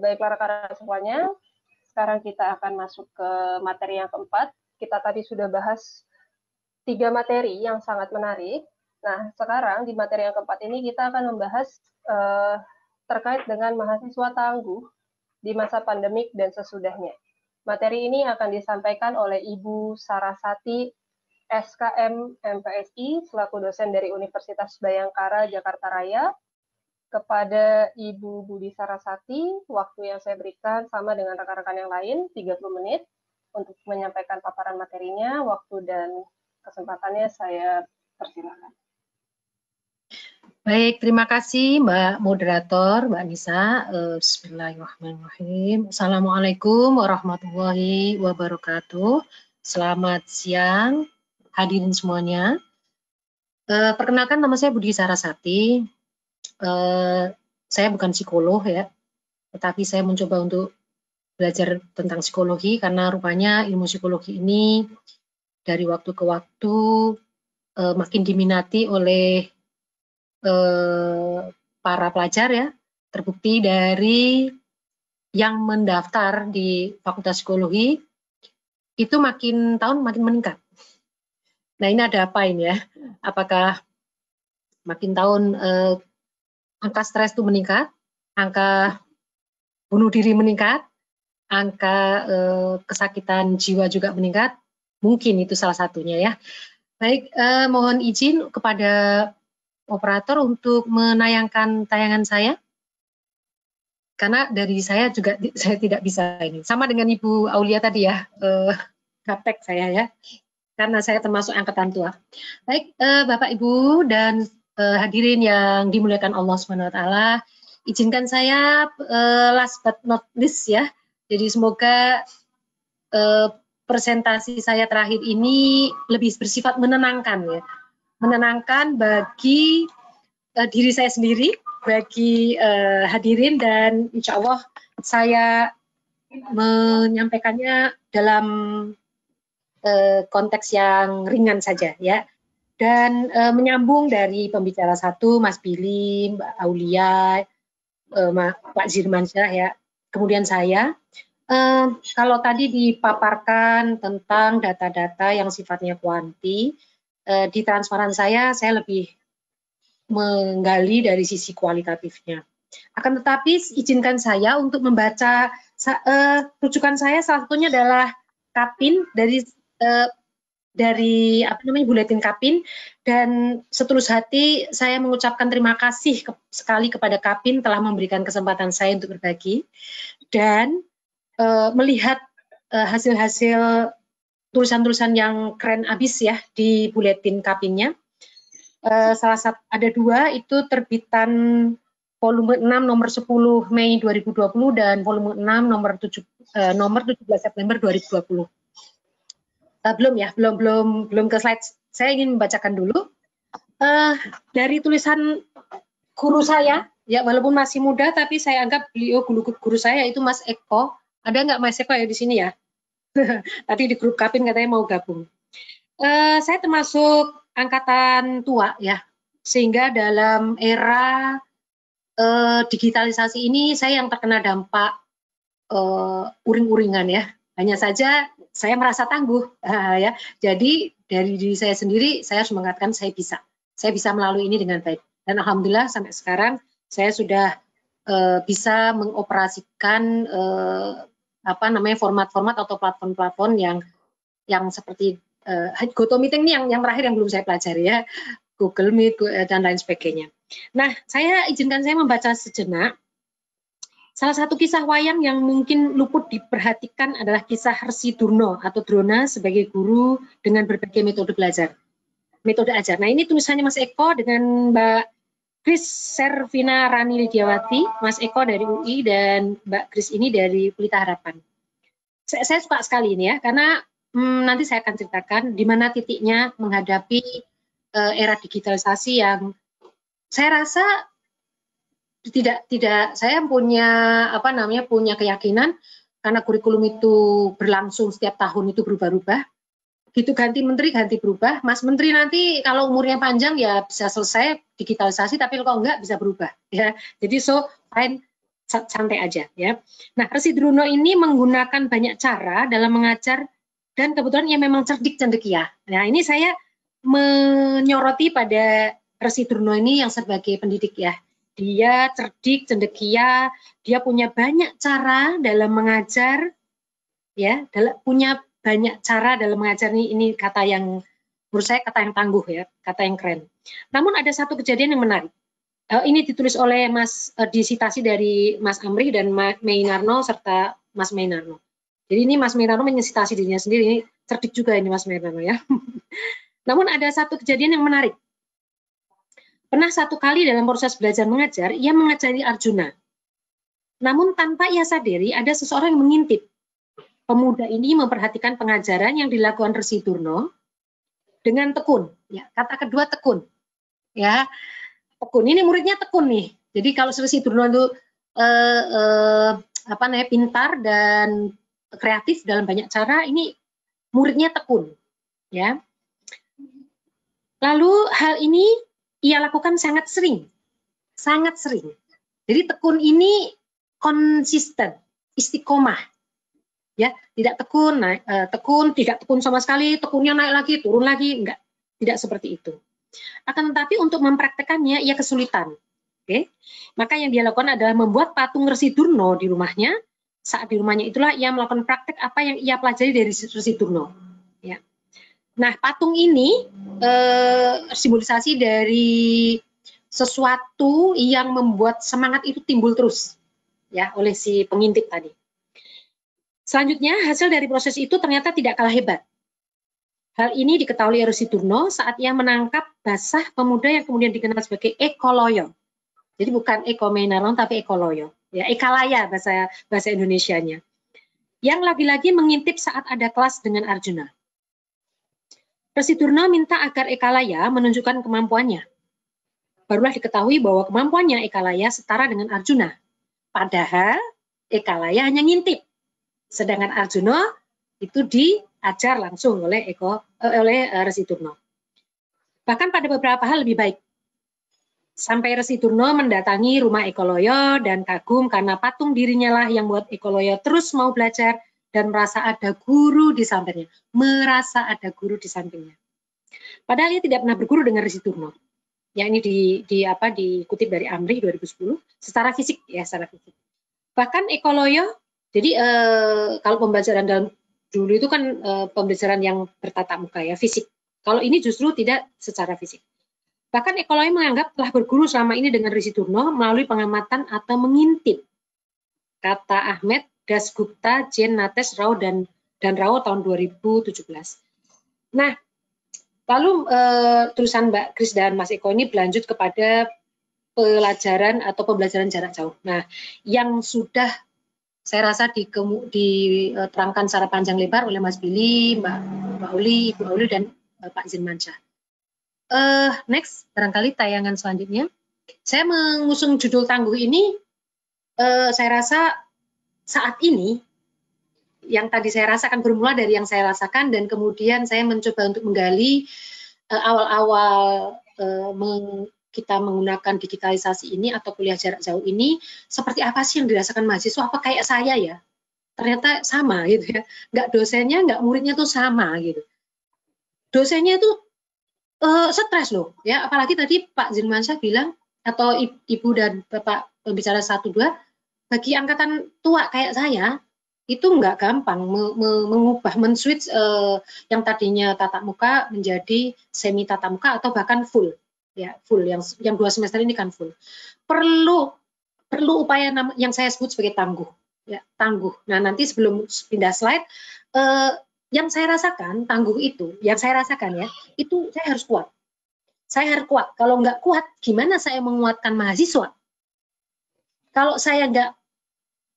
Baiklah rekan-rekan semuanya, sekarang kita akan masuk ke materi yang keempat. Kita tadi sudah bahas 3 materi yang sangat menarik. Nah, sekarang di materi yang keempat ini kita akan membahas terkait dengan mahasiswa tangguh di masa pandemik dan sesudahnya. Materi ini akan disampaikan oleh Ibu Sarasati, SKM MPSI, selaku dosen dari Universitas Bayangkara, Jakarta Raya. Kepada Ibu Budi Sarasati, waktu yang saya berikan sama dengan rekan-rekan yang lain, 30 menit untuk menyampaikan paparan materinya. Waktu dan kesempatannya saya persilakan. Baik, terima kasih Mbak Moderator, Mbak Nisa. Bismillahirrahmanirrahim. Assalamualaikum warahmatullahi wabarakatuh. Selamat siang, hadirin semuanya. Perkenalkan, nama saya Budi Sarasati. Saya bukan psikolog ya, tetapi saya mencoba untuk belajar tentang psikologi karena rupanya ilmu psikologi ini dari waktu ke waktu makin diminati oleh para pelajar ya. Terbukti dari yang mendaftar di Fakultas Psikologi itu makin tahun makin meningkat. Nah, ini ada apa ini ya? Apakah makin tahun angka stres itu meningkat, angka bunuh diri meningkat, angka kesakitan jiwa juga meningkat? Mungkin itu salah satunya ya. Baik, mohon izin kepada operator untuk menayangkan tayangan saya. Karena dari saya juga saya tidak bisa ini. Sama dengan Ibu Aulia tadi ya, gaptek saya ya. Karena saya termasuk angkatan tua. Baik, Bapak Ibu dan hadirin yang dimuliakan Allah SWT, izinkan saya last but not least ya. Jadi semoga presentasi saya terakhir ini lebih bersifat menenangkan ya. Menenangkan bagi diri saya sendiri, bagi hadirin, dan insya Allah saya menyampaikannya dalam konteks yang ringan saja ya, dan menyambung dari pembicara satu, Mas Billy, Mbak Aulia, Pak Zirmansyah ya, kemudian saya. Kalau tadi dipaparkan tentang data-data yang sifatnya kuanti, di transparan saya lebih menggali dari sisi kualitatifnya. Akan tetapi izinkan saya untuk membaca rujukan saya, salah satunya adalah Kapin dari apa namanya, buletin Kapin, dan setulus hati saya mengucapkan terima kasih sekali kepada Kapin telah memberikan kesempatan saya untuk berbagi dan melihat hasil-hasil tulisan-tulisan yang keren abis ya di buletin Kapinnya. Salah satu ada dua, itu terbitan volume 6 nomor 10 Mei 2020 dan volume 6 nomor 17 September 2020. Belum ke slide. Saya ingin membacakan dulu dari tulisan guru saya ya, walaupun masih muda tapi saya anggap beliau guru saya itu Mas Eko. Ada nggak Mas Eko ya di sini ya? Tadi di grup Kapin katanya mau gabung. Saya termasuk angkatan tua ya, sehingga dalam era digitalisasi ini saya yang terkena dampak uring-uringan ya. Hanya saja saya merasa tangguh ya. Jadi dari diri saya sendiri saya harus mengatakan saya bisa melalui ini dengan baik. Dan alhamdulillah sampai sekarang saya sudah bisa mengoperasikan format-format atau platform-platform yang seperti GoToMeeting ini yang terakhir yang belum saya pelajari ya, Google Meet dan lain sebagainya. Nah, izinkan saya membaca sejenak. Salah satu kisah wayang yang mungkin luput diperhatikan adalah kisah Resi Durna atau Drona sebagai guru dengan berbagai metode ajar. Nah, ini tulisannya Mas Eko dengan Mbak Kris Servina Rani Lidiawati, Mas Eko dari UI dan Mbak Kris ini dari Pelita Harapan. Saya suka sekali ini ya, karena nanti saya akan ceritakan di mana titiknya menghadapi era digitalisasi yang saya rasa tidak saya punya keyakinan karena kurikulum itu berlangsung setiap tahun itu berubah-ubah. Gitu ganti menteri ganti berubah. Mas Menteri nanti kalau umurnya panjang ya bisa selesai digitalisasi, tapi kalau enggak bisa berubah ya. Jadi fine, santai aja ya. Nah, Resi Druno ini menggunakan banyak cara dalam mengajar dan kebetulan ia memang cerdik cendekia. Nah, ini saya menyoroti pada Resi Druno ini yang sebagai pendidik ya. Dia cerdik, cendekia, dia punya banyak cara dalam mengajar ya, punya banyak cara dalam mengajar. Ini kata yang menurut saya kata yang tangguh ya, kata yang keren. Namun ada satu kejadian yang menarik. Ini ditulis oleh disitasi dari Mas Amri dan Mainarno serta Mas Mainarno. Jadi ini Mas Mainarno menyitasi dirinya sendiri, ini cerdik juga ini Mas Mainarno ya. Namun ada satu kejadian yang menarik. Pernah satu kali dalam proses belajar mengajar, ia mengajari Arjuna. Namun tanpa ia sadari, ada seseorang yang mengintip. Pemuda ini memperhatikan pengajaran yang dilakukan Resi Durno dengan tekun. Ya, kata kedua tekun. Ya, tekun. Ini muridnya tekun nih. Jadi kalau Resi Durno itu pintar dan kreatif dalam banyak cara, ini muridnya tekun. Ya. Lalu hal ini ia lakukan sangat sering. Jadi tekun ini konsisten, istiqomah. Ya, tidak tekun, tidak tekun sama sekali, tekunnya naik lagi, turun lagi, enggak. Tidak seperti itu. Akan tetapi untuk mempraktekannya ia kesulitan. Oke. Maka yang dia lakukan adalah membuat patung Resi Durno di rumahnya. Saat di rumahnya itulah ia melakukan praktek apa yang ia pelajari dari Resi Durno. Ya. Nah, patung ini simbolisasi dari sesuatu yang membuat semangat itu timbul terus ya oleh si pengintip tadi. Selanjutnya, hasil dari proses itu ternyata tidak kalah hebat. Hal ini diketahui Resi Durno saat ia menangkap basah pemuda yang kemudian dikenal sebagai Ekoloyo. Jadi bukan Eko Mainarno tapi Ekoloyo. Ya, Ekalaya bahasa Indonesianya. Yang lagi-lagi mengintip saat ada kelas dengan Arjuna. Resi Durno minta agar Ekalaya menunjukkan kemampuannya. Barulah diketahui bahwa kemampuannya Ekalaya setara dengan Arjuna. Padahal Ekalaya hanya ngintip. Sedangkan Arjuna itu diajar langsung oleh Resi Durno. Bahkan pada beberapa hal lebih baik. Sampai Resi Durno mendatangi rumah Ekoloyo dan kagum karena patung dirinya lah yang buat Ekoloyo terus mau belajar dan merasa ada guru di sampingnya. Padahal ia tidak pernah berguru dengan Resi Durno. Ya, ini dikutip dari Amri 2010 secara fisik. Bahkan Ekoloyo, jadi kalau pembelajaran dalam dulu itu kan pembelajaran yang bertatap muka ya, fisik. Kalau ini justru tidak secara fisik. Bahkan Ekoloyo menganggap telah berguru selama ini dengan Resi Durno melalui pengamatan atau mengintip. Kata Ahmed Dasgupta, Jen Nates Rao dan Rao tahun 2017. Nah, lalu tulisan Mbak Kris dan Mas Eko ini berlanjut kepada pelajaran atau pembelajaran jarak jauh. Nah, yang sudah saya rasa diterangkan secara panjang lebar oleh Mas Billy, Mbak Uli, Ibu Uli, dan Pak Zinmansyah. Next, barangkali tayangan selanjutnya. Saya mengusung judul tangguh ini, saya rasa saat ini, yang tadi saya rasakan bermula dari yang saya rasakan, dan kemudian saya mencoba untuk menggali awal-awal kita menggunakan digitalisasi ini atau kuliah jarak jauh ini, seperti apa sih yang dirasakan mahasiswa? Apa kayak saya ya? Ternyata sama gitu ya. Nggak dosennya, nggak muridnya tuh sama gitu. Dosennya itu stres loh ya. Apalagi tadi Pak Zinmansyah bilang, atau Ibu dan Bapak pembicara 1-2, bagi angkatan tua kayak saya, itu nggak gampang mengubah, men-switch yang tadinya tatap muka menjadi semi tatap muka atau bahkan full. Ya, full yang 2 semester ini kan full. Perlu upaya yang saya sebut sebagai tangguh. Ya, tangguh. Nah, nanti sebelum pindah slide, yang saya rasakan tangguh itu, yang saya rasakan ya, itu saya harus kuat. Saya harus kuat. Kalau nggak kuat, gimana saya menguatkan mahasiswa? Kalau saya nggak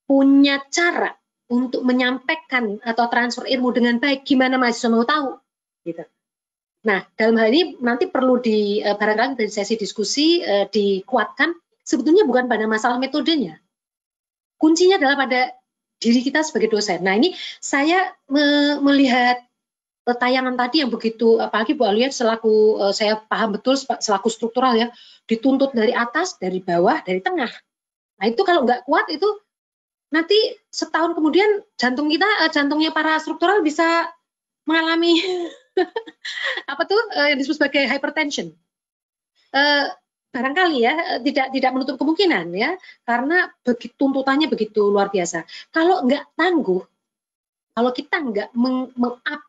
punya cara untuk menyampaikan atau transfer ilmu dengan baik, gimana mahasiswa mau tahu? Gitu. Nah, dalam hal ini nanti perlu barangkali dari sesi diskusi dikuatkan, sebetulnya bukan pada masalah metodenya. Kuncinya adalah pada diri kita sebagai dosen. Nah, ini saya melihat tayangan tadi yang begitu, apalagi Bu Alia selaku, saya paham betul selaku struktural ya, dituntut dari atas, dari bawah, dari tengah. Nah itu kalau nggak kuat itu nanti setahun kemudian jantungnya para struktural bisa mengalami apa tuh yang disebut sebagai hypertension. Barangkali ya tidak menutup kemungkinan ya, karena tuntutannya begitu luar biasa. Kalau nggak tangguh, kalau kita nggak meng-up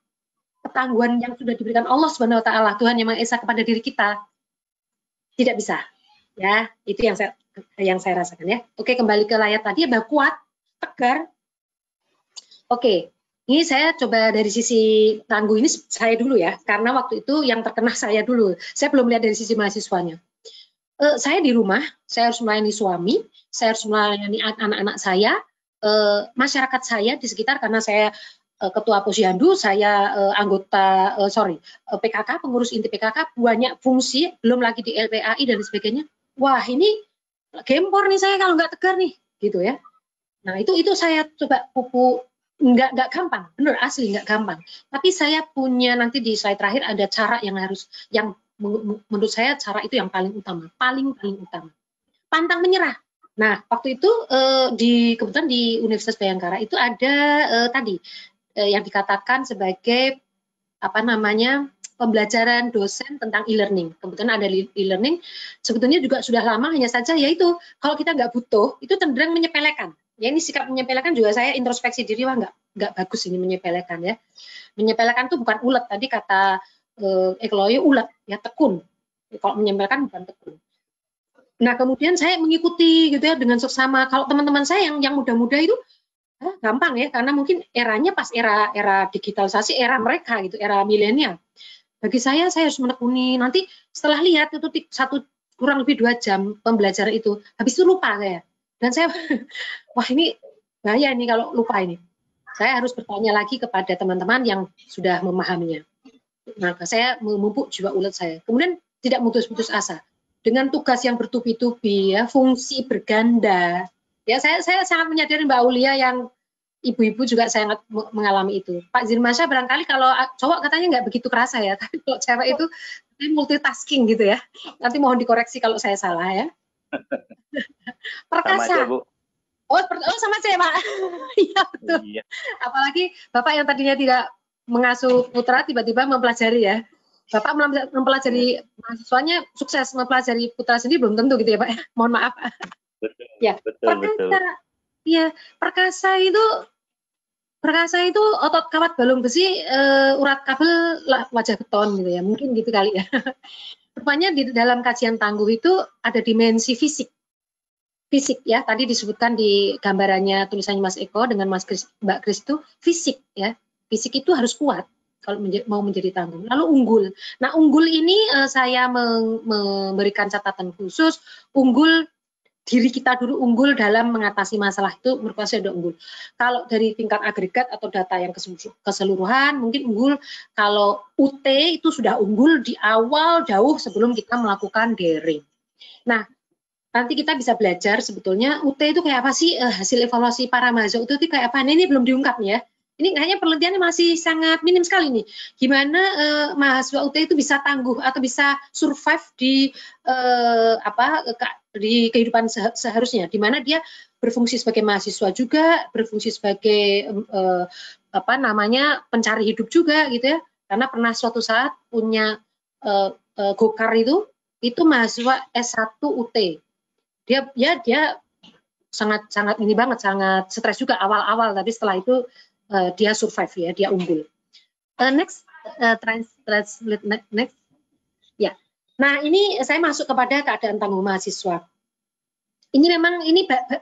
ketangguhan yang sudah diberikan Allah Subhanahu Wa Taala, Tuhan Yang Maha Esa kepada diri kita, tidak bisa. Ya, itu yang saya rasakan ya. Oke, kembali ke layar tadi, ya kuat, tegar. Oke, ini saya coba dari sisi tangguh ini saya dulu ya, karena waktu itu yang terkena saya dulu. Saya belum lihat dari sisi mahasiswanya. Saya di rumah, saya harus melayani suami, saya harus melayani anak-anak saya, masyarakat saya di sekitar, karena saya ketua posyandu, saya anggota PKK, pengurus inti PKK, banyak fungsi, belum lagi di LPAI dan sebagainya. Wah, ini gempor nih saya kalau nggak tegar nih, gitu ya. Nah itu saya coba pupuk, nggak gampang, bener asli nggak gampang. Tapi saya punya nanti di slide terakhir ada cara yang menurut saya cara itu yang paling utama, paling utama. Pantang menyerah. Nah, waktu itu kebetulan di Universitas Bayangkara itu ada tadi yang dikatakan sebagai apa namanya pembelajaran dosen tentang e-learning. Kebetulan ada e-learning, sebetulnya juga sudah lama, hanya saja yaitu kalau kita nggak butuh itu cenderung menyepelekan. Ya ini sikap menyepelekan juga saya introspeksi diri, wah nggak bagus ini menyepelekan ya. Menyepelekan itu bukan ulet, tadi kata Ekloyo ulet ya, tekun. Kalau menyepelekan bukan tekun. Nah kemudian saya mengikuti gitu ya dengan seksama. Kalau teman-teman saya yang muda-muda itu gampang ya, karena mungkin eranya pas era digitalisasi, era mereka gitu, era milenial. Bagi saya harus menekuni. Nanti setelah lihat itu kurang lebih 2 jam pembelajaran itu, habis itu lupa saya. Dan saya, wah ini bahaya ini kalau lupa ini. Saya harus bertanya lagi kepada teman-teman yang sudah memahaminya. Maka saya memupuk jiwa ulet saya. Kemudian tidak putus-putus asa. Dengan tugas yang bertubi-tubi, ya, fungsi berganda. Ya, saya sangat menyadari Mbak Aulia yang ibu-ibu juga sangat mengalami itu. Pak Zirmansyah barangkali kalau cowok katanya nggak begitu kerasa ya, tapi kalau cewek itu multitasking gitu ya. Nanti mohon dikoreksi kalau saya salah ya. Perkasa. Sama aja, Bu. Oh sama saya Pak. Iya betul. Iya. Apalagi Bapak yang tadinya tidak mengasuh putra tiba-tiba mempelajari ya. Bapak mempelajari mahasiswanya sukses, mempelajari putra sendiri belum tentu gitu ya Pak. Mohon maaf. Betul. Ya. Perkasa. Iya, perkasa itu otot kawat balung besi, urat kabel wajah beton gitu ya, mungkin gitu kali ya. Rupanya di dalam kajian tangguh itu ada dimensi fisik ya, tadi disebutkan di gambarannya tulisannya Mas Eko dengan Mbak Kris itu fisik ya, fisik itu harus kuat kalau mau menjadi tangguh. Lalu unggul. Nah unggul ini saya memberikan catatan khusus, unggul diri kita dulu, unggul dalam mengatasi masalah itu merupakan sudah unggul. Kalau dari tingkat agregat atau data yang keseluruhan mungkin unggul. Kalau UT itu sudah unggul di awal jauh sebelum kita melakukan daring. Nah nanti kita bisa belajar sebetulnya UT itu kayak apa sih, hasil evaluasi para mahasiswa UT itu kayak apa. Ini belum diungkap ya. Ini hanya penelitiannya masih sangat minim sekali nih. Gimana mahasiswa UT itu bisa tangguh atau bisa survive di di kehidupan seharusnya, di mana dia berfungsi sebagai mahasiswa juga, berfungsi sebagai pencari hidup juga gitu ya. Karena pernah suatu saat punya Gokar itu mahasiswa S1 UT. Dia sangat ini banget, sangat stres juga awal-awal, tapi setelah itu dia survive ya, dia unggul. Next, translate next. Ya. Nah, ini saya masuk kepada keadaan tangguh mahasiswa. Ini memang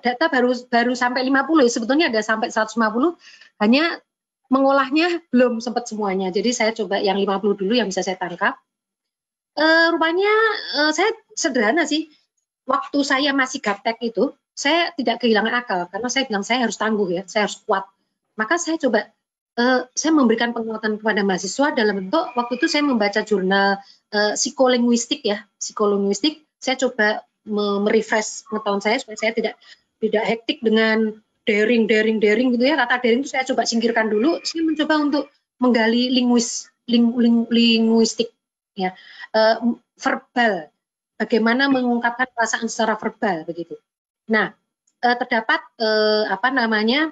data baru sampai 50, sebetulnya ada sampai 150, hanya mengolahnya belum sempat semuanya. Jadi saya coba yang 50 dulu yang bisa saya tangkap. Rupanya saya sederhana sih. Waktu saya masih gaptek itu, saya tidak kehilangan akal karena saya bilang saya harus tangguh ya, saya harus kuat. Maka saya coba saya memberikan penguatan kepada mahasiswa dalam bentuk waktu itu saya membaca jurnal psikolinguistik ya, psikolinguistik. Saya coba merefresh pengetahuan saya supaya saya tidak hektik dengan daring gitu ya. Kata daring itu saya coba singkirkan dulu. Saya mencoba untuk menggali linguistik ya, verbal. Bagaimana mengungkapkan perasaan secara verbal begitu. Nah, terdapat apa namanya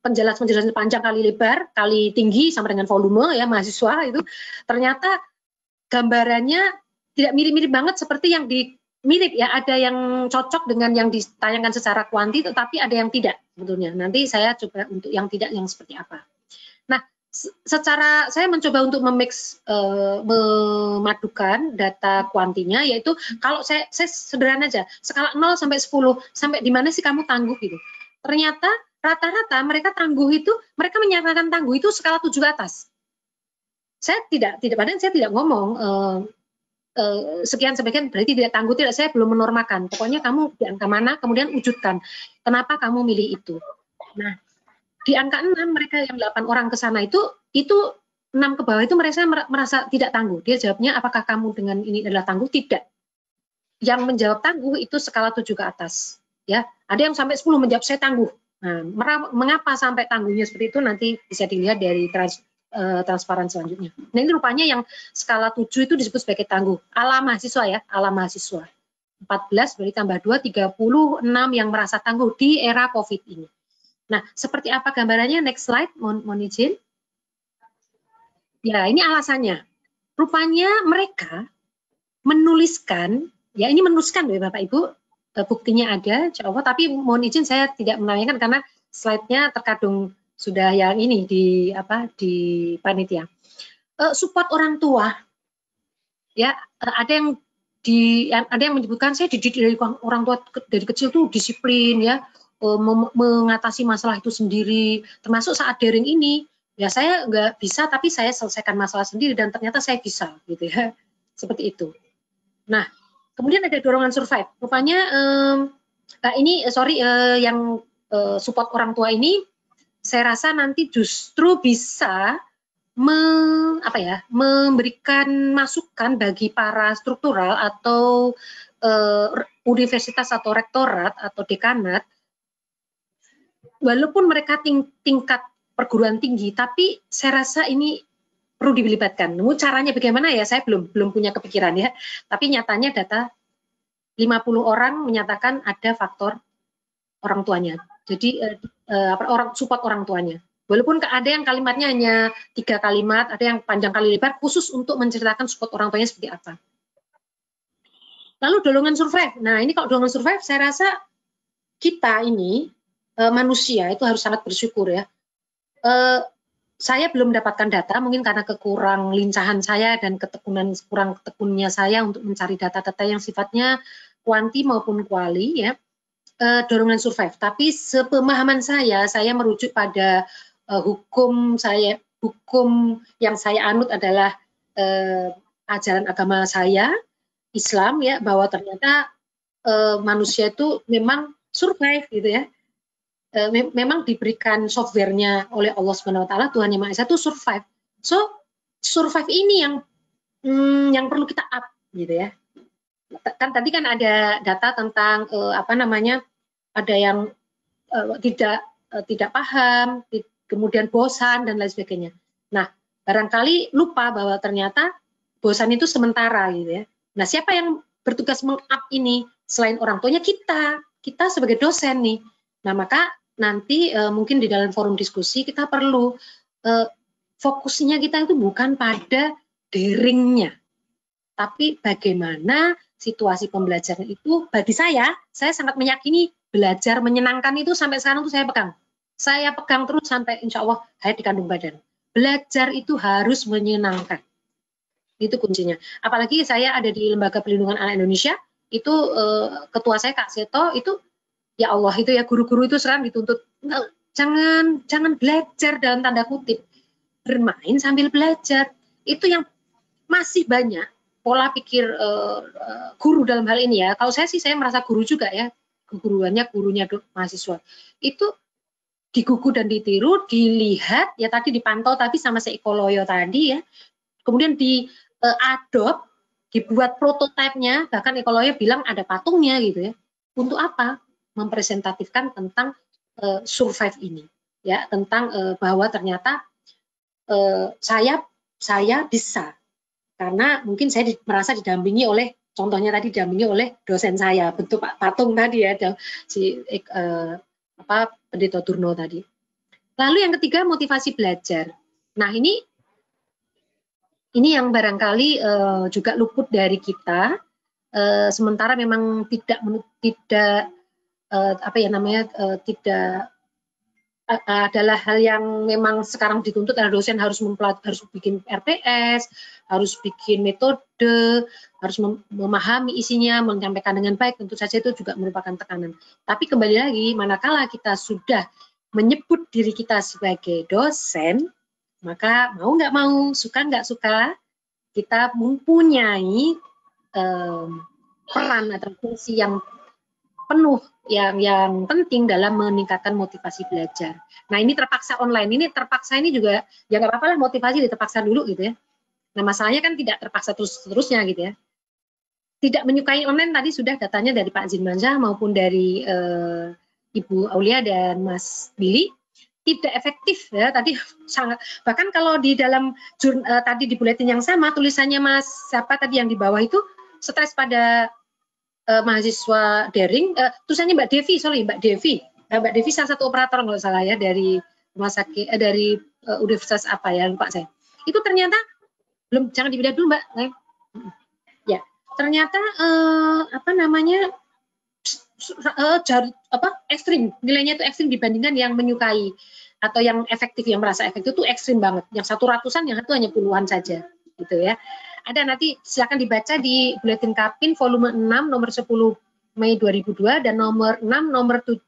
penjelasan panjang kali lebar kali tinggi sama dengan volume ya mahasiswa itu ternyata gambarannya tidak mirip-mirip banget seperti yang mirip ya, ada yang cocok dengan yang ditayangkan secara kuanti tetapi ada yang tidak sebetulnya. Nanti saya coba untuk yang tidak yang seperti apa. Nah, secara saya mencoba untuk memadukan data kuantinya, yaitu kalau saya sederhana aja, skala 0 sampai 10, sampai di mana sih kamu tangguh gitu. Ternyata rata-rata mereka tangguh itu, mereka menyatakan tangguh itu skala 7 ke atas. Saya padahal saya tidak ngomong sekian sebagian berarti tidak tangguh, tidak, saya belum menormakan. Pokoknya kamu di angka mana, kemudian wujudkan kenapa kamu milih itu. Nah, di angka 6 mereka yang 8 orang ke sana itu 6 ke bawah itu mereka merasa tidak tangguh. Dia jawabnya apakah kamu dengan ini adalah tangguh? Tidak. Yang menjawab tangguh itu skala 7 ke atas. Ya, ada yang sampai 10 menjawab saya tangguh. Nah, mengapa sampai tangguhnya seperti itu nanti bisa dilihat dari transparan selanjutnya. Nah, ini rupanya yang skala 7 itu disebut sebagai tangguh. Ala mahasiswa ya, ala mahasiswa. 14 berarti tambah 2, 36 yang merasa tangguh di era COVID ini. Nah, seperti apa gambarannya? Next slide, mohon izin. Ya, ini alasannya. Rupanya mereka menuliskan, ya ini menuliskan ya Bapak Ibu, buktinya ada, insya Allah, tapi mohon izin saya tidak menanyakan karena slide-nya terkadung sudah yang ini di panitia. Support orang tua, ya ada yang menyebutkan saya dididik dari orang tua dari kecil tuh disiplin ya, mengatasi masalah itu sendiri, termasuk saat daring ini ya saya nggak bisa tapi saya selesaikan masalah sendiri dan ternyata saya bisa gitu ya, seperti itu. Nah, kemudian ada dorongan survive, rupanya yang support orang tua ini saya rasa nanti justru bisa memberikan masukan bagi para struktural atau universitas atau rektorat atau dekanat, walaupun mereka tingkat perguruan tinggi, tapi saya rasa ini perlu dilibatkan. Namun caranya bagaimana ya saya belum punya kepikiran ya. Tapi nyatanya data 50 orang menyatakan ada faktor orang tuanya. Jadi support orang tuanya. Walaupun ada yang kalimatnya hanya 3 kalimat, ada yang panjang kali lebar khusus untuk menceritakan support orang tuanya seperti apa. Lalu dorongan survive. Nah, ini kalau dorongan survive saya rasa kita ini manusia itu harus sangat bersyukur ya. Saya belum mendapatkan data, mungkin karena kekurang lincahan saya dan kurang ketekunnya saya untuk mencari data-data yang sifatnya kuanti maupun kuali ya, dorongan survive. Tapi sepemahaman saya merujuk pada hukum yang saya anut adalah ajaran agama saya, Islam ya, bahwa ternyata manusia itu memang survive gitu ya. Memang diberikan softwarenya oleh Allah Subhanahu Wa Taala, Tuhan Yang Maha Esa itu survive. So survive ini yang perlu kita up gitu ya. Kan tadi kan ada data tentang ada yang tidak paham, kemudian bosan dan lain sebagainya. Nah, barangkali lupa bahwa ternyata bosan itu sementara gitu ya. Nah, siapa yang bertugas meng-up ini selain orang tuanya? Kita sebagai dosen nih. Nah, maka nanti mungkin di dalam forum diskusi kita perlu fokusnya kita itu bukan pada daringnya, tapi bagaimana situasi pembelajaran itu. Bagi saya sangat meyakini belajar menyenangkan itu sampai sekarang tuh saya pegang terus sampai insya Allah hayat di kandung badan. Belajar itu harus menyenangkan, itu kuncinya. Apalagi saya ada di Lembaga Perlindungan Anak Indonesia, itu ketua saya Kak Seto itu, ya Allah itu ya, guru-guru itu sekarang dituntut jangan belajar dalam tanda kutip, bermain sambil belajar. Itu yang masih banyak pola pikir guru dalam hal ini ya. Kalau saya merasa guru juga ya, gurunya mahasiswa itu digugu dan ditiru, dilihat ya, tadi dipantau tapi sama Seikoloyo tadi ya, kemudian diadop, dibuat prototipenya, bahkan Ekoloyo bilang ada patungnya gitu ya. Untuk apa? Mempresentatifkan tentang survive ini ya, tentang bahwa ternyata saya bisa, karena mungkin saya merasa didampingi oleh contohnya tadi didampingi oleh dosen saya, bentuk patung tadi ya, si Pendeta Durno tadi. Lalu yang ketiga, motivasi belajar. Nah, ini yang barangkali juga luput dari kita, sementara memang tidak tidak adalah hal yang memang sekarang dituntut oleh dosen, harus bikin RPS, harus bikin metode, harus memahami isinya, menyampaikan dengan baik, tentu saja itu juga merupakan tekanan. Tapi kembali lagi, manakala kita sudah menyebut diri kita sebagai dosen, maka mau nggak mau, suka nggak suka, kita mempunyai peran atau fungsi yang penuh, yang penting dalam meningkatkan motivasi belajar. Nah, ini terpaksa online, ini juga ya nggak apa-apa lah, motivasi terpaksa dulu gitu ya. Nah, masalahnya kan tidak terpaksa terus-terusnya gitu ya. Tidak menyukai online tadi sudah datanya dari Pak Zinmansyah maupun dari Ibu Aulia dan Mas Billy, tidak efektif ya tadi, sangat, bahkan kalau di dalam tadi di buletin yang sama tulisannya Mas siapa tadi yang di bawah itu, stres pada mahasiswa daring, tulisannya Mbak Devi salah satu operator kalau salah ya, dari rumah sakit dari universitas apa ya, lupa saya. Itu ternyata belum, jangan dipindah dulu Mbak. Ya, ternyata ekstrim, nilainya itu ekstrim dibandingkan yang menyukai atau yang efektif, yang merasa efektif itu ekstrim banget. Yang 100-an, yang satu hanya puluhan saja gitu ya. Ada, nanti silakan dibaca di Buletin Kapin volume 6 nomor 10 Mei 2002 dan nomor 6 nomor 17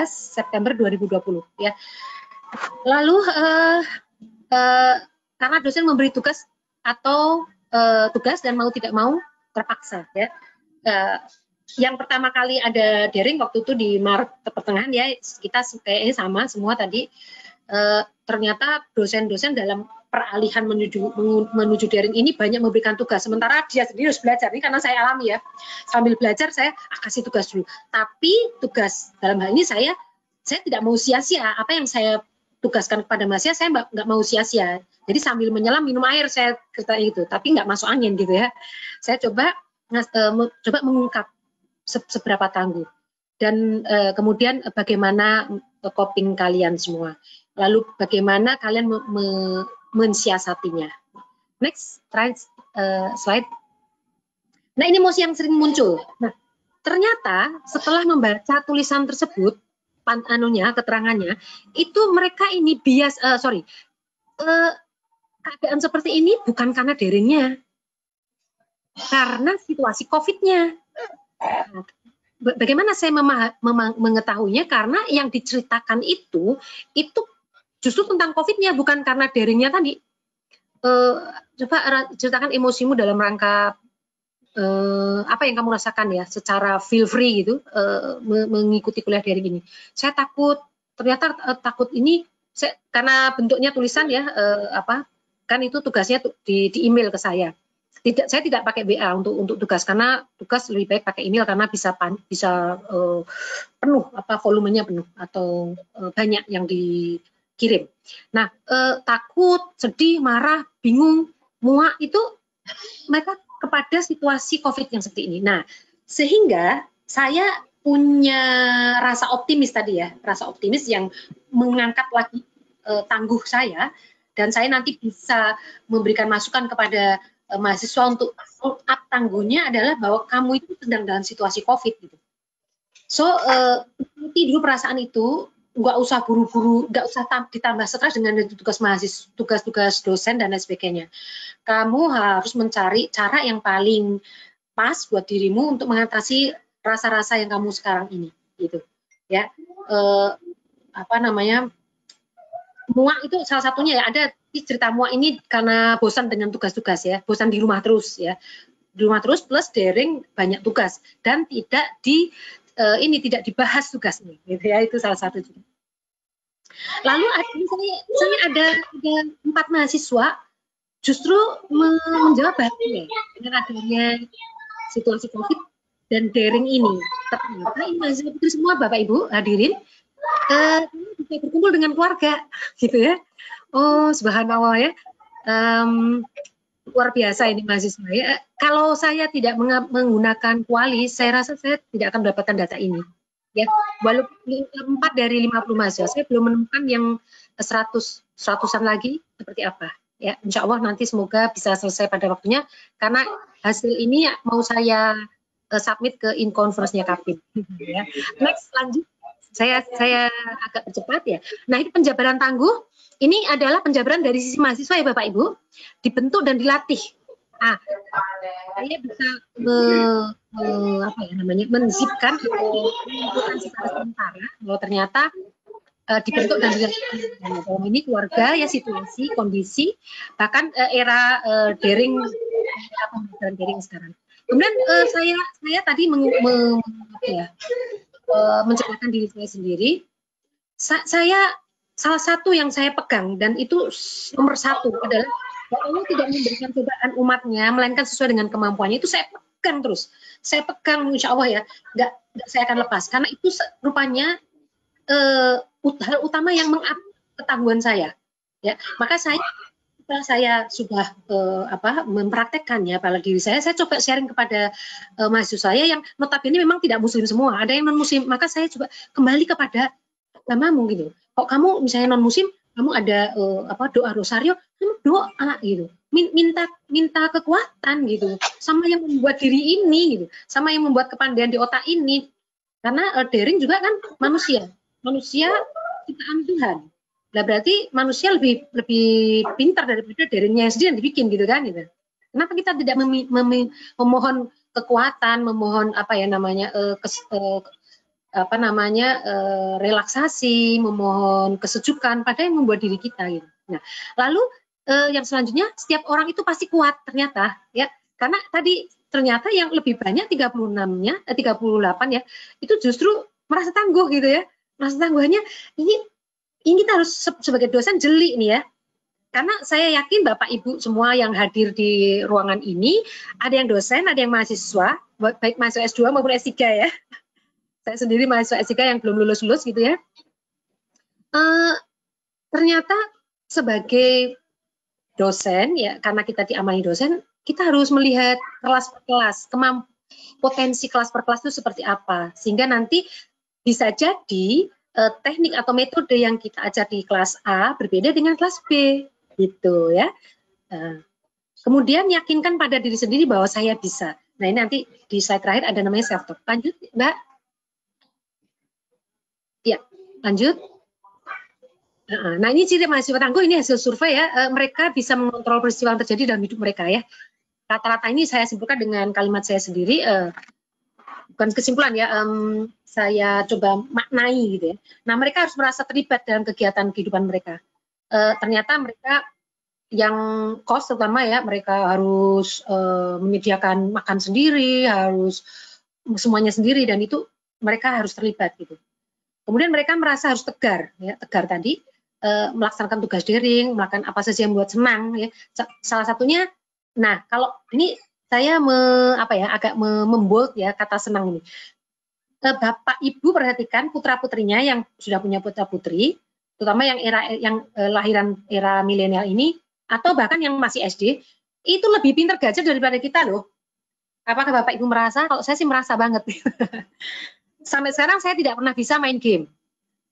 September 2020 ya. Lalu karena dosen memberi tugas atau tugas dan mau tidak mau terpaksa ya. Yang pertama kali ada daring waktu itu di Maret pertengahan ya, kita kayaknya sama semua tadi. Ternyata dosen-dosen dalam peralihan menuju daring ini banyak memberikan tugas, sementara dia sendiri harus belajar. Ini karena saya alami ya, sambil belajar saya kasih tugas dulu. Tapi tugas dalam hal ini saya tidak mau sia-sia. Apa yang saya tugaskan kepada mahasiswa saya nggak mau sia-sia. Jadi sambil menyelam minum air saya kerjain itu, tapi nggak masuk angin gitu ya. Saya coba mengungkap seberapa tangguh dan kemudian bagaimana coping kalian semua. Lalu bagaimana kalian mensiasatinya. Next slide. Nah, ini emosi yang sering muncul. Nah, ternyata setelah membaca tulisan tersebut, keterangannya, itu mereka ini keadaan seperti ini bukan karena daringnya, karena situasi COVID-nya. Bagaimana saya mengetahuinya? Karena yang diceritakan itu justru tentang COVID-nya, bukan karena daringnya tadi. Coba ceritakan emosimu dalam rangka apa yang kamu rasakan ya, secara feel free gitu, mengikuti kuliah daring ini. Saya takut, ternyata takut ini, karena bentuknya tulisan ya, kan itu tugasnya di email ke saya. Saya tidak pakai WA untuk tugas, karena tugas lebih baik pakai email karena bisa penuh, volumenya penuh atau banyak yang dikirim. Nah, takut, sedih, marah, bingung, muak itu mereka kepada situasi COVID yang seperti ini. Nah, sehingga saya punya rasa optimis tadi ya, rasa optimis yang mengangkat lagi tangguh saya, dan saya nanti bisa memberikan masukan kepada mahasiswa untuk up tangguhnya adalah bahwa kamu itu sedang dalam situasi COVID gitu. So, ikuti dulu perasaan itu, nggak usah buru-buru, nggak usah ditambah stres dengan tugas mahasiswa, tugas-tugas dosen dan lain sebagainya. Kamu harus mencari cara yang paling pas buat dirimu untuk mengatasi rasa-rasa yang kamu sekarang ini, gitu. Ya, muak itu salah satunya ya. Ada cerita muak ini karena bosan dengan tugas-tugas ya, bosan di rumah terus ya, di rumah terus plus daring banyak tugas dan tidak dibahas tugasnya, gitu ya, itu salah satu juga. Lalu misalnya ada 4 mahasiswa justru menjawab bahagia dengan adanya situasi COVID dan daring ini. Ternyata ini mahasiswa putri semua, Bapak Ibu hadirin, bisa berkumpul dengan keluarga, gitu ya. Oh, subhanallah ya. luar biasa ini mahasiswa ya. Kalau saya tidak menggunakan Qualys, saya rasa saya tidak akan mendapatkan data ini. Ya, walaupun 4 dari 50 mahasiswa, saya belum menemukan yang 100-an lagi seperti apa. Ya, insya Allah nanti semoga bisa selesai pada waktunya, karena hasil ini mau saya submit ke in-conference-nya Kapin. Ya. Next, lanjut. Saya agak cepat ya. Nah, ini penjabaran tangguh. Ini adalah penjabaran dari sisi mahasiswa ya Bapak Ibu, dibentuk dan dilatih. Nah, saya bisa menzipkan atau menentukan secara sementara bahwa ternyata dibentuk dan dilatih dalam ini keluarga ya, situasi, kondisi, bahkan era daring sekarang. Kemudian saya tadi menceritakan diri saya sendiri. Saya salah satu yang saya pegang dan itu nomor satu adalah bahwa Allah tidak memberikan cobaan umatnya melainkan sesuai dengan kemampuannya. Itu saya pegang terus. Saya pegang insya Allah ya, nggak saya akan lepas karena itu rupanya hal utama yang meng-up ketahuan saya. Ya, maka setelah saya sudah mempraktekkannya pada diri saya coba sharing kepada mahasiswa saya yang notabene memang tidak muslim semua, ada yang non muslim, maka saya coba kembali kepada agamamu gitu. Kok kamu misalnya non muslim, kamu ada doa rosario, kamu doa gitu, minta kekuatan gitu, sama yang membuat diri ini gitu, sama yang membuat kepandaian di otak ini, karena daring juga kan manusia ciptaan Tuhan. Nah, berarti manusia lebih pintar daripada daringnya sendiri yang dibikin gitu kan gitu. Kenapa kita tidak memohon kekuatan, memohon relaksasi, memohon kesejukan pada yang membuat diri kita gitu. Nah, lalu yang selanjutnya setiap orang itu pasti kuat ternyata ya. Karena tadi ternyata yang lebih banyak 38 ya, itu justru merasa tangguh gitu ya. Merasa tangguhnya ini kita harus sebagai dosen jeli nih ya, karena saya yakin Bapak Ibu semua yang hadir di ruangan ini ada yang dosen, ada yang mahasiswa, baik mahasiswa S2 maupun S3 ya. Saya sendiri mahasiswa S3 yang belum lulus gitu ya. Ternyata sebagai dosen ya, karena kita diamani dosen, kita harus melihat kelas per kelas, potensi kelas per kelas itu seperti apa, sehingga nanti bisa jadi teknik atau metode yang kita ajar di kelas A berbeda dengan kelas B, gitu ya. Kemudian yakinkan pada diri sendiri bahwa saya bisa. Nah, ini nanti di slide terakhir ada namanya self-talk. Lanjut, Mbak. Ya, lanjut. Nah, ini ciri mahasiswa tangguh, ini hasil survei ya. Mereka bisa mengontrol peristiwa yang terjadi dalam hidup mereka ya. Rata-rata ini saya simpulkan dengan kalimat saya sendiri. Bukan kesimpulan ya, saya coba maknai gitu ya. Nah, mereka harus merasa terlibat dalam kegiatan kehidupan mereka. Ternyata mereka yang kos terutama ya, mereka harus menyediakan makan sendiri, harus semuanya sendiri, dan itu mereka harus terlibat gitu. Kemudian mereka merasa harus tegar ya, tegar tadi, melaksanakan tugas daring, melakukan apa saja yang membuat senang ya. Salah satunya, nah kalau ini saya agak membold ya kata senang ini. Bapak Ibu perhatikan putra-putrinya yang sudah punya putra-putri, terutama yang lahiran era milenial ini, atau bahkan yang masih SD, itu lebih pintar gadget daripada kita loh. Apakah Bapak Ibu merasa? Kalau saya sih merasa banget. Sampai sekarang saya tidak pernah bisa main game.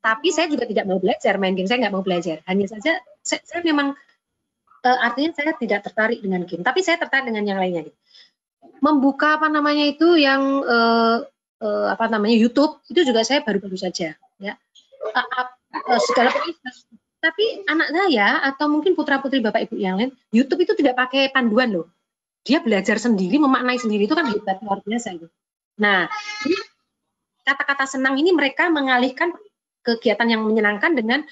Tapi saya juga tidak mau belajar main game, saya nggak mau belajar. Hanya saja saya memang artinya saya tidak tertarik dengan game, tapi saya tertarik dengan yang lainnya. Membuka yang YouTube itu juga saya baru-baru saja ya. Segala tapi anak saya atau mungkin putra-putri Bapak Ibu yang lain, YouTube itu tidak pakai panduan loh. Dia belajar sendiri, memaknai sendiri, itu kan hebat, luar biasa itu. Nah, ini kata-kata senang ini mereka mengalihkan kegiatan yang menyenangkan dengan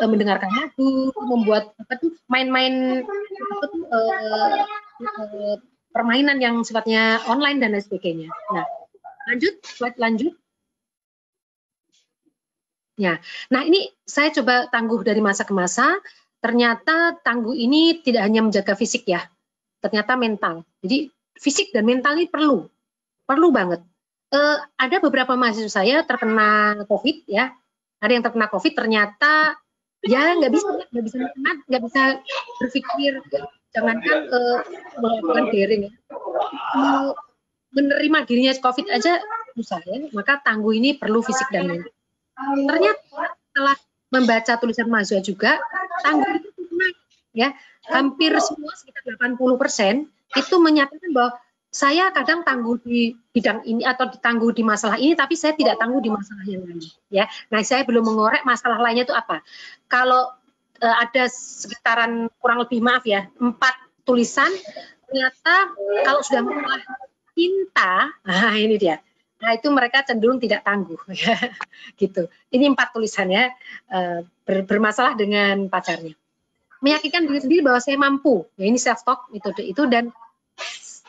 mendengarkan lagu, membuat main-main permainan yang sifatnya online dan lain sebagainya. Nah, slide lanjut. Ya, nah ini saya coba tangguh dari masa ke masa. Ternyata tangguh ini tidak hanya menjaga fisik ya, ternyata mental. Jadi fisik dan mental ini perlu banget. Ada beberapa mahasiswa saya terkena COVID ya, ada yang terkena COVID ternyata ya nggak bisa berpikir jangankan melakukan daring ya, menerima dirinya COVID aja susah ya, maka Tangguh ini perlu fisik dan mental. Ternyata setelah membaca tulisan mahasiswa juga, Tangguh itu naik ya, hampir semua sekitar 80% itu menyatakan bahwa saya kadang tangguh di bidang ini atau ditangguh di masalah ini, tapi saya tidak tangguh di masalah yang lain. Ya, nah saya belum mengorek masalah lainnya itu apa. Kalau ada sekitaran kurang lebih maaf ya 4 tulisan, ternyata kalau sudah masalah cinta, nah ini dia. Nah itu mereka cenderung tidak tangguh, ya, gitu. Ini 4 tulisan ya, bermasalah dengan pacarnya. Meyakinkan diri sendiri bahwa saya mampu, ya ini self talk metode itu, dan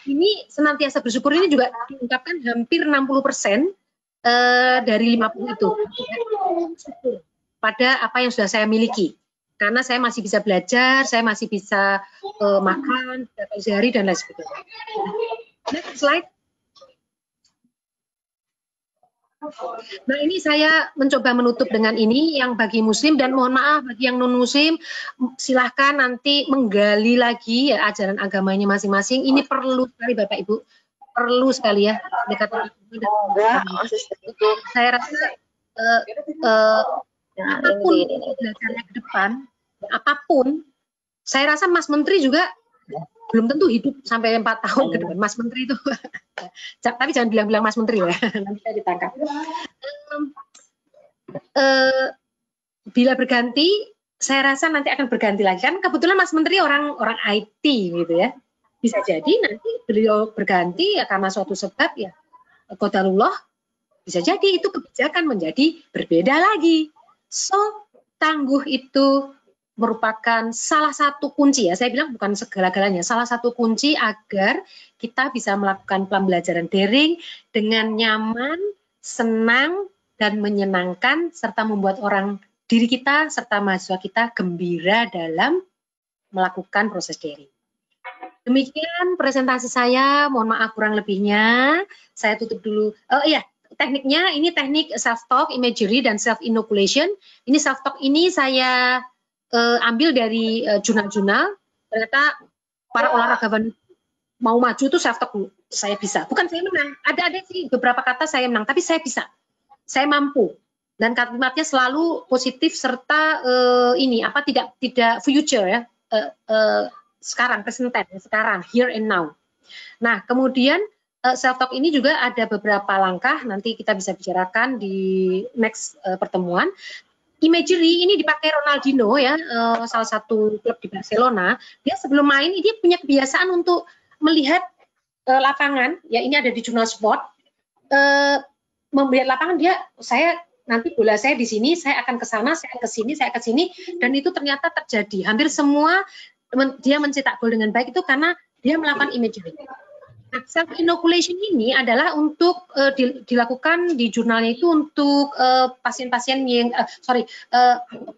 ini senantiasa bersyukur ini juga diungkapkan hampir 60% dari 50 itu. Bersyukur pada apa yang sudah saya miliki. Karena saya masih bisa belajar, saya masih bisa makan sehari dan lain sebagainya. Next slide. Nah ini saya mencoba menutup dengan ini yang bagi muslim, dan mohon maaf bagi yang non muslim, silahkan nanti menggali lagi ya ajaran agamanya masing-masing. Ini perlu sekali Bapak Ibu, perlu sekali ya. Saya rasa apapun belajarnya ke depan, apapun, saya rasa Mas Menteri juga belum tentu hidup sampai 4 tahun ke depan. Mas Menteri itu, tapi jangan bilang-bilang Mas Menteri ya, nanti saya ditangkap. Bila berganti, saya rasa nanti akan berganti lagi. Kan kebetulan Mas Menteri orang IT gitu ya. Bisa jadi nanti beliau berganti ya karena suatu sebab ya, qadarullah, bisa jadi itu kebijakan menjadi berbeda lagi. So, tangguh itu merupakan salah satu kunci ya, saya bilang bukan segala-galanya, salah satu kunci agar kita bisa melakukan pembelajaran daring dengan nyaman, senang, dan menyenangkan, serta membuat diri kita serta mahasiswa kita gembira dalam melakukan proses daring. Demikian presentasi saya, mohon maaf kurang lebihnya, saya tutup dulu. Oh iya, tekniknya ini teknik self-talk, imagery, dan self-inoculation. Ini self-talk ini saya ambil dari jurnal-jurnal. Ternyata para olahragawan mau maju itu self-talk dulu, saya bisa. Bukan saya menang, ada sih beberapa kata saya menang, tapi saya bisa, saya mampu. Dan kalimatnya selalu positif serta tidak future ya, sekarang, present tense, sekarang, here and now. Nah, kemudian self-talk ini juga ada beberapa langkah, nanti kita bisa bicarakan di next pertemuan. Imagery ini dipakai Ronaldinho ya, salah satu klub di Barcelona. Dia sebelum main dia punya kebiasaan untuk melihat lapangan, ya ini ada di jurnal Sport. Melihat lapangan, saya nanti bola saya di sini, saya akan ke sana, saya ke sini, saya ke sini, dan itu ternyata terjadi. Hampir semua dia mencetak gol dengan baik itu karena dia melakukan imagery. Nah, self-inoculation ini adalah untuk dilakukan di jurnalnya itu untuk pasien-pasien yang,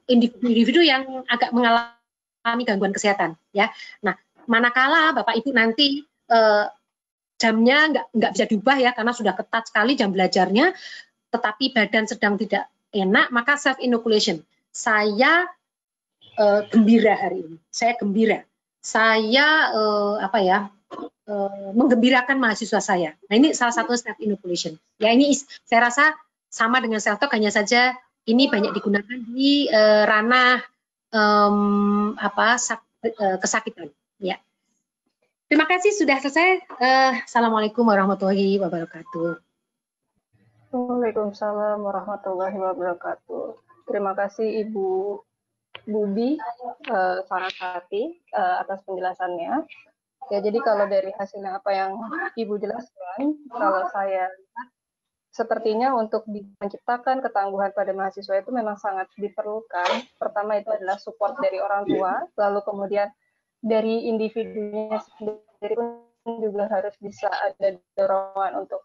individu yang agak mengalami gangguan kesehatan. Ya, nah manakala Bapak Ibu nanti jamnya nggak bisa diubah ya karena sudah ketat sekali jam belajarnya, tetapi badan sedang tidak enak, maka self-inoculation. Saya gembira hari ini, saya gembira. Saya menggembirakan mahasiswa saya. Nah ini salah satu self-inoculation. Ya ini saya rasa sama dengan self-talk, hanya saja ini banyak digunakan di ranah kesakitan. Ya. Terima kasih sudah selesai. Assalamualaikum warahmatullahi wabarakatuh. Waalaikumsalam warahmatullahi wabarakatuh. Terima kasih Ibu Bubi Sarasati atas penjelasannya. Ya, jadi kalau dari hasilnya apa yang Ibu jelaskan, kalau saya lihat sepertinya untuk menciptakan ketangguhan pada mahasiswa itu memang sangat diperlukan. Pertama itu adalah support dari orang tua, lalu kemudian dari individunya sendiri pun juga harus bisa ada dorongan untuk